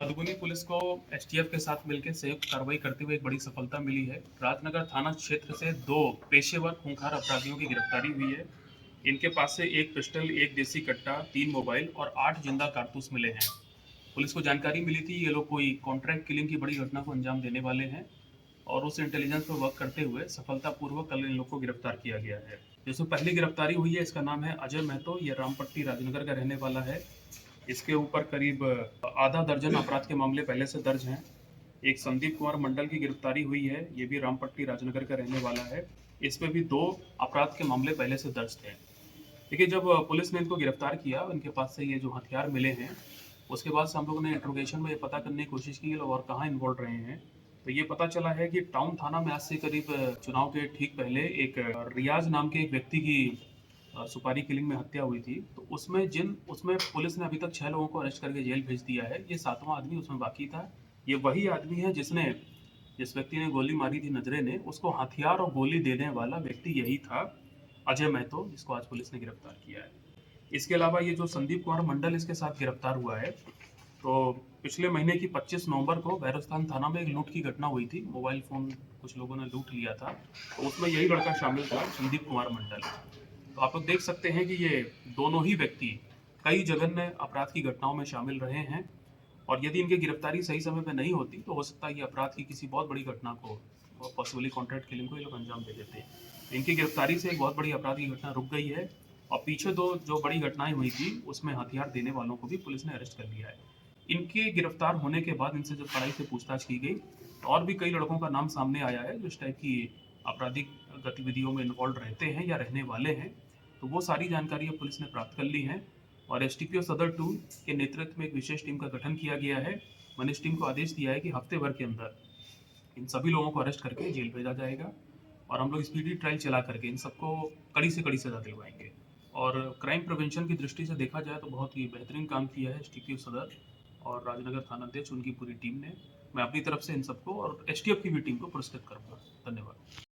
Madhubani police को STF के साथ मिलकर संयुक्त कार्रवाई करते हुए एक बड़ी सफलता मिली है। राजनगर थाना क्षेत्र से 2 पेशेवर खूंखार अपराधियों की गिरफ्तारी हुई है। इनके पास से 1 पिस्टल, 1 देसी कट्टा, 3 मोबाइल और 8 जिंदा कारतूस मिले हैं। पुलिस को जानकारी मिली थी ये लोग कोई कॉन्ट्रैक्ट किलिंग की बड़ी घटना को अंजाम देने वाले हैं और उस इंटेलिजेंस पर वर्क करते हुए सफलतापूर्वक कल इन लोग को गिरफ्तार किया गया है। जिसमें पहली गिरफ्तारी हुई है, इसका नाम है अजय महतो। ये रामपट्टी राजनगर का रहने वाला है। इसके ऊपर करीब आधा दर्जन अपराध के मामले पहले से दर्ज हैं। एक संदीप कुमार मंडल की गिरफ्तारी हुई है, ये भी रामपट्टी राजनगर का रहने वाला है। इसमें भी 2 अपराध के मामले पहले से दर्ज थे। देखिए, जब पुलिस ने इनको गिरफ्तार किया, इनके पास से ये जो हथियार मिले हैं, उसके बाद से हम लोगों ने इंट्रोगेशन में ये पता करने की कोशिश की ये लोग और कहाँ इन्वॉल्व रहे हैं। तो ये पता चला है कि टाउन थाना में आज से करीब चुनाव के ठीक पहले एक रियाज नाम के एक व्यक्ति की सुपारी किलिंग में हत्या हुई थी। तो उसमें पुलिस ने अभी तक 6 लोगों को अरेस्ट करके जेल भेज दिया है। ये 7वां आदमी उसमें बाकी था। ये वही आदमी है जिस व्यक्ति ने गोली मारी थी नजरे ने, उसको हथियार और गोली देने वाला व्यक्ति यही था, अजय महतो, जिसको आज पुलिस ने गिरफ्तार किया है। इसके अलावा ये जो संदीप कुमार मंडल इसके साथ गिरफ्तार हुआ है, तो पिछले महीने की 25 नवंबर को भैरवस्तान थाना में एक लूट की घटना हुई थी। मोबाइल फोन कुछ लोगों ने लूट लिया था, तो उसमें यही लड़का शामिल था, संदीप कुमार मंडल। तो आप लोग देख सकते हैं कि ये दोनों ही व्यक्ति कई जघन्य अपराध की घटनाओं में शामिल रहे हैं और यदि इनकी गिरफ्तारी सही समय पर नहीं होती तो हो सकता है ये अपराध की किसी बहुत बड़ी घटना को, पॉसिबली कॉन्ट्रैक्ट किलिंग को ये लोग अंजाम दे देते हैं। इनकी गिरफ्तारी से एक बहुत बड़ी अपराध की घटना रुक गई है और पीछे 2 जो बड़ी घटनाएं हुई थी उसमें हथियार देने वालों को भी पुलिस ने अरेस्ट कर लिया है। इनके गिरफ्तार होने के बाद इनसे जब कड़ाई से पूछताछ की गई तो और भी कई लड़कों का नाम सामने आया है जो इस टाइप की आपराधिक गतिविधियों में इन्वॉल्व रहते हैं या रहने वाले हैं। तो वो सारी जानकारियां पुलिस ने प्राप्त कर ली हैं और एसटीपीओ सदर 2 के नेतृत्व में एक विशेष टीम का गठन किया गया है। मैंने इस टीम को आदेश दिया है कि हफ्ते भर के अंदर इन सभी लोगों को अरेस्ट करके जेल भेजा जाएगा और हम लोग स्पीडी ट्रायल चला करके इन सबको कड़ी से कड़ी सजा दिलवाएंगे। और क्राइम प्रिवेंशन की दृष्टि से देखा जाए तो बहुत ही बेहतरीन काम किया है एसटीपीओ सदर और राजनगर थाना अध्यक्ष, उनकी पूरी टीम ने। मैं अपनी तरफ से इन सबको और एसटीएफ की भी टीम को पुरस्कृत करूंगा। धन्यवाद।